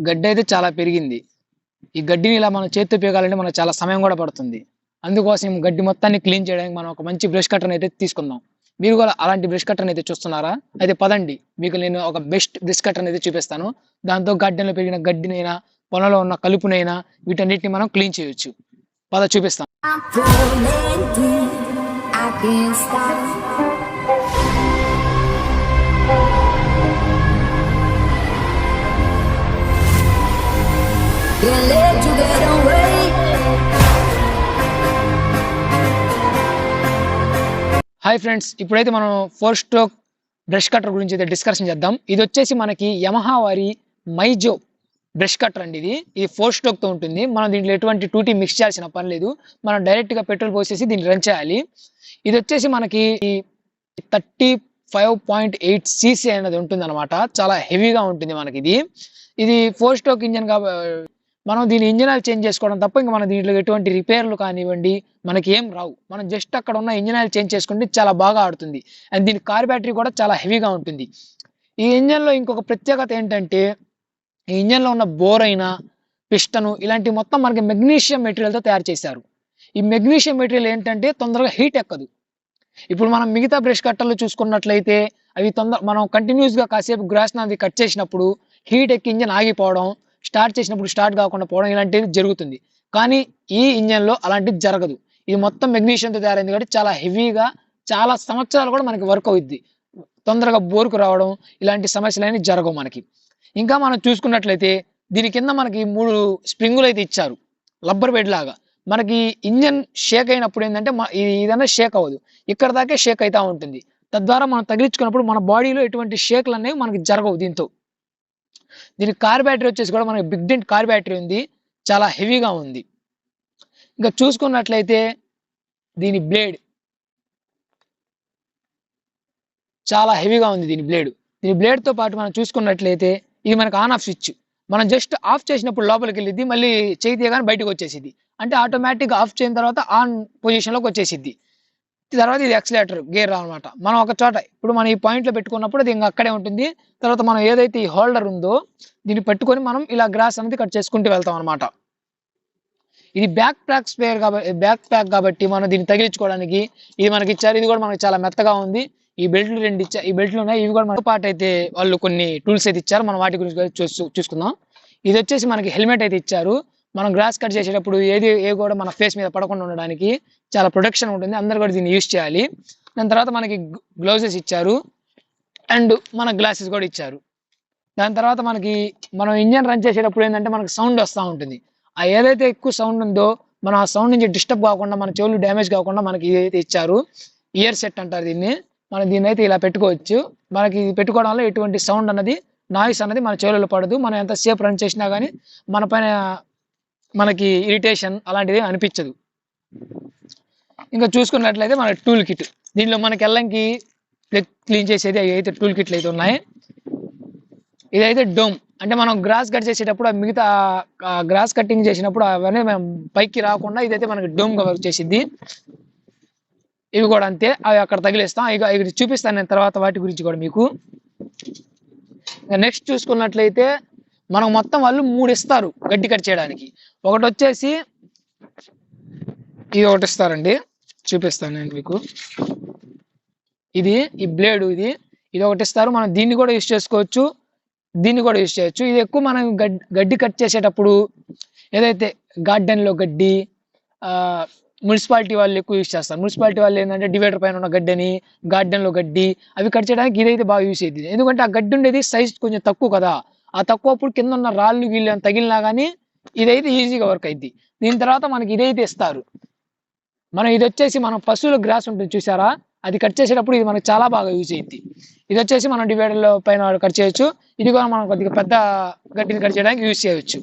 గడ్డి అయితే చాలా పెరిగింది. ఈ గడ్డిని ఇలా మనం చేత్తో పీకాలంటే మనకు చాలా సమయం కూడా పడుతుంది. అందుకోసం గడ్డి మొత్తాన్ని క్లీన్ చేయడానికి మనం ఒక మంచి బ్రష్ కట్టర్‌ని అయితే తీసుకుందాం. మీరు కూడా అలాంటి బ్రష్ కట్టర్‌ని అయితే చూస్తున్నారా? అయితే పదండి. మీకు నేను ఒక బెస్ట్ బ్రష్ కట్టర్‌ని అయితే చూపిస్తాను. దాంతో గార్డెన్‌లో పెరిగిన గడ్డినైనా, పొలంలో ఉన్న కలుపునైనా వీటన్నిటిని మనం క్లీన్ చేయొచ్చు. పద చూపిస్తాను. హాయ్ ఫ్రెండ్స్, ఇప్పుడైతే మనం 4 స్ట్రోక్ బ్రష్ కట్టర్ గురించి అయితే డిస్కషన్ చేద్దాం. ఇది వచ్చేసి మనకి యమహా వారి మైజో బ్రష్ కట్టర్ అండి. ఇది 4 స్ట్రోక్ తో ఉంటుంది. మనం దీంట్లో ఎటువంటి 2T మిక్స్ చేయాల్సిన పని లేదు. మనం డైరెక్ట్ గా పెట్రోల్ పోసేసి దీన్ని రన్ చేయాలి. ఇది వచ్చేసి మనకి 35.8 cc అనేది ఉంటుంది అనమాట. చాలా హెవీగా ఉంటుంది మనకి ఇది 4 స్ట్రోక్ ఇంజన్ మనం దీని ఇంజిన్ ఆయిల్ చేంజ్ చేసుకోవడం తప్ప ఇంకా మన దీంట్లో ఎటువంటి రిపేర్లు కానివ్వండి మనకి ఏం రావు. మనం జస్ట్ అక్కడ ఉన్న ఇంజిన్ ఆయిల్ చేంజ్ చేసుకుంటే చాలా బాగా ఆడుతుంది. అండ్ దీని కార్ బ్యాటరీ కూడా చాలా హెవీగా ఉంటుంది. ఈ ఇంజన్ లో ఇంకొక ప్రత్యేకత ఏంటంటే ఈ ఇంజన్ లో ఉన్న బోర్ అయినా పిస్టన్ ఇలాంటి మొత్తం మనకి మెగ్నీషియం మెటీరియల్ తో తయారు చేశారు. ఈ మెగ్నీషియం మెటీరియల్ ఏంటంటే తొందరగా హీట్ ఎక్కదు. ఇప్పుడు మనం మిగతా బ్రష్ కట్టర్లు చూసుకున్నట్లయితే అవి మనం కంటిన్యూస్ గా కాసేపు గ్రాస్ నాది కట్ చేసినప్పుడు హీట్ ఎక్కి ఇంజన్ ఆగిపోవడం, స్టార్ట్ చేసినప్పుడు స్టార్ట్ కాకుండా పోవడం ఇలాంటివి జరుగుతుంది. కానీ ఈ ఇంజన్ లో అలాంటిది జరగదు. ఇది మొత్తం మెగ్నీషియంతో తయారైంది కాబట్టి చాలా హెవీగా చాలా సంవత్సరాలు కూడా మనకి వర్క్ అవుద్ది. తొందరగా బోర్కు రావడం ఇలాంటి సమస్యలు అనేవి జరగవు మనకి. ఇంకా మనం చూసుకున్నట్లయితే దీని కింద మనకి 3 స్ప్రింగులు అయితే ఇచ్చారు, రబ్బర్ బెడ్ లాగా. మనకి ఇంజన్ షేక్ అయినప్పుడు ఏంటంటే ఇదన్నా షేక్ అవ్వదు, ఇక్కడ దాకే షేక్ అవుతా ఉంటుంది. తద్వారా మనం తగిలించుకున్నప్పుడు మన బాడీలో ఎటువంటి షేక్లు అనేవి మనకి జరగవు. దీని కార్ బ్యాటరీ వచ్చేసి కూడా మనకి బిగ్ డెంట్ కార్ బ్యాటరీ ఉంది, చాలా హెవీగా ఉంది. ఇంకా చూసుకున్నట్లయితే దీని బ్లేడ్ చాలా హెవీగా ఉంది. దీని బ్లేడ్ తో పాటు మనం చూసుకున్నట్లయితే ఇది మనకి ఆన్ ఆఫ్ స్విచ్. మనం జస్ట్ ఆఫ్ చేసినప్పుడు లోపలికి వెళ్ళిద్ది, మళ్ళీ చేయి తీయగానే బయటకు వచ్చేసిద్ది. అంటే ఆటోమేటిక్గా ఆఫ్ చేసిన తర్వాత ఆన్ పొజిషన్ లోకి వచ్చేసిద్ది. తర్వాత ఇది ఎక్సలేటర్ గేర్ అనమాట. మనం ఒక చోట ఇప్పుడు మనం ఈ పాయింట్ లో పెట్టుకున్నప్పుడు అది ఇంకా అక్కడే ఉంటుంది. తర్వాత మనం ఏదైతే ఈ హోల్డర్ ఉందో దీన్ని పట్టుకొని మనం ఇలా గ్రాస్ అనేది కట్ చేసుకుంటూ వెళ్తాం అనమాట. ఇది బ్యాక్ ప్యాక్ కాబట్టి మనం దీన్ని తగిలించుకోవడానికి ఇది మనకి ఇచ్చారు. ఇది కూడా మనకి చాలా మెత్తగా ఉంది. ఈ బెల్ట్లు 2 ఇచ్చారు, ఈ బెల్ట్లు ఉన్నాయి. ఇవి కూడా మనతో పాటు అయితే వాళ్ళు కొన్ని టూల్స్ అయితే ఇచ్చారు. మనం వాటి గురించి చూసుకుందాం. ఇది వచ్చేసి మనకి హెల్మెట్ అయితే ఇచ్చారు. మనం గ్రాస్ కట్ చేసేటప్పుడు ఏ కూడా మన ఫేస్ మీద పడకుండా ఉండడానికి చాలా ప్రొటెక్షన్ ఉంటుంది. అందరు కూడా దీన్ని యూజ్ చేయాలి. దాని తర్వాత మనకి గ్లౌజెస్ ఇచ్చారు అండ్ మన గ్లాసెస్ కూడా ఇచ్చారు. దాని తర్వాత మనం ఇంజన్ రన్ చేసేటప్పుడు ఏంటంటే మనకి సౌండ్ వస్తూ ఉంటుంది. ఆ ఏదైతే ఎక్కువ సౌండ్ ఉందో మనం ఆ సౌండ్ నుంచి డిస్టర్బ్ కాకుండా, మన చెవులు డ్యామేజ్ కాకుండా మనకి ఇదైతే ఇచ్చారు. ఇయర్ సెట్ అంటారు దీన్ని. మనం దీన్ని అయితే ఇలా పెట్టుకోవచ్చు. మనకి ఇది పెట్టుకోవడం వల్ల ఎటువంటి సౌండ్ అన్నది నాయిస్ అన్నది మన చెవులలో పడదు. మనం ఎంతసేపు రన్ చేసినా కానీ మన పైన మనకి ఇరిటేషన్ అలాంటిది అనిపించదు. ఇంకా చూసుకున్నట్లయితే మన టూల్ కిట్, దీనిలో మనకి ఎల్లంకి క్లీన్ చేసేది అయితే టూల్ కిట్లు అయితే ఉన్నాయి. ఇదైతే డోమ్, అంటే మనం గ్రాస్ కట్ చేసేటప్పుడు మిగతా గ్రాస్ కటింగ్ చేసినప్పుడు అవన్నీ మనం పైకి రాకుండా ఇదైతే మనకి డోమ్ గా వర్క్ చేసిద్ది. ఇవి కూడా అంతే, అవి అక్కడ తగిలిస్తాం. ఇవి చూపిస్తాను నేను తర్వాత వాటి గురించి కూడా మీకు. నెక్స్ట్ చూసుకున్నట్లయితే మనం మొత్తం వాళ్ళు 3 ఇస్తారు గడ్డి కట్ చేయడానికి. ఒకటి వచ్చేసి ఇది ఒకటి ఇస్తారండి, చూపిస్తాను నేను మీకు. ఈ బ్లేడ్ ఇది ఒకటి ఇస్తారు. మనం దీన్ని కూడా యూజ్ చేసుకోవచ్చు, దీన్ని కూడా యూజ్ చేయొచ్చు. ఇది ఎక్కువ మనం గడ్డి కట్ చేసేటప్పుడు ఏదైతే గార్డెన్ లో గడ్డి మున్సిపాలిటీ వాళ్ళు ఎక్కువ యూజ్ చేస్తారు. మున్సిపాలిటీ వాళ్ళు ఏంటంటే డివైడర్ పైన ఉన్న గడ్డిని, గార్డెన్ లో గడ్డి అవి కట్ చేయడానికి ఇదైతే బాగా యూజ్ అయ్యింది. ఎందుకంటే ఆ గడ్డి ఉండేది సైజ్ కొంచెం తక్కువ కదా, ఆ తక్కువప్పుడు కింద ఉన్న రాళ్ళు గీళ్ళు తగిలినా కానీ ఇదైతే ఈజీగా వర్క్ అయింది. దీని తర్వాత మనకి ఇదైతే ఇస్తారు. ఇది వచ్చేసి మనం పశువుల గ్రాస్ ఉంటుంది చూసారా, అది కట్ చేసేటప్పుడు ఇది మనకు చాలా బాగా యూజ్ అయ్యింది. ఇది వచ్చేసి మనం డివైడర్లో పైన కట్ చేయొచ్చు. ఇది కూడా మనం కొద్దిగా పెద్ద గడ్డిని కట్ చేయడానికి యూజ్ చేయవచ్చు.